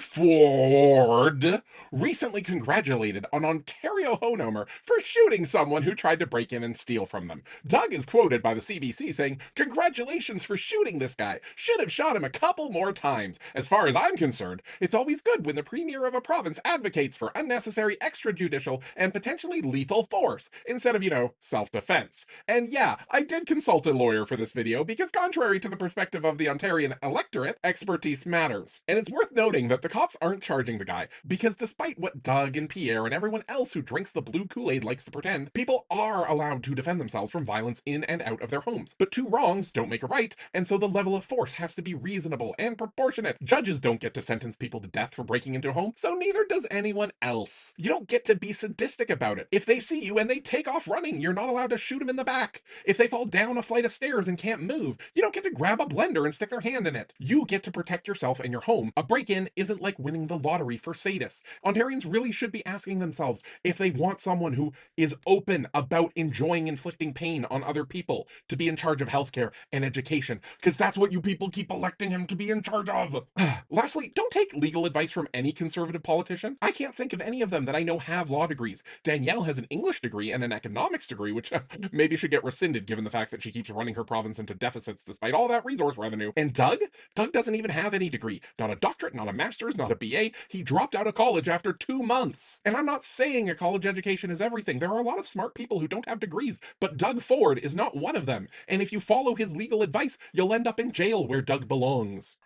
Doug Ford recently congratulated an Ontario homeowner for shooting someone who tried to break in and steal from them. Doug is quoted by the CBC saying, "Congratulations for shooting this guy. Should have shot him a couple more times. As far as I'm concerned, it's always good when the premier of a province advocates for unnecessary extrajudicial and potentially lethal force instead of, self-defense." And yeah, I did consult a lawyer for this video because contrary to the perspective of the Ontarian electorate, expertise matters. And it's worth noting that the cops aren't charging the guy because despite what Doug and Pierre and everyone else who drinks the blue Kool-Aid likes to pretend, people are allowed to defend themselves from violence in and out of their homes. But two wrongs don't make a right, and so the level of force has to be reasonable and proportionate. Judges don't get to sentence people to death for breaking into a home, so neither does anyone else. You don't get to be sadistic about it. If they see you and they take off running, you're not allowed to shoot them in the back. If they fall down a flight of stairs and can't move, you don't get to grab a blender and stick their hand in it. You get to protect yourself and your home. A break-in isn't like winning the lottery for sadists. Ontarians really should be asking themselves if they want someone who is open about enjoying inflicting pain on other people to be in charge of healthcare and education, because that's what you people keep electing him to be in charge of. Lastly, don't take legal advice from any conservative politician. I can't think of any of them that I know have law degrees. Danielle has an English degree and an economics degree, which maybe should get rescinded given the fact that she keeps running her province into deficits despite all that resource revenue. And Doug doesn't even have any degree. Not a doctorate, not a master's, not a BA. He dropped out of college after 2 months. And I'm not saying a college education is everything. There are a lot of smart people who don't have degrees, but Doug Ford is not one of them. And if you follow his legal advice, you'll end up in jail where Doug belongs.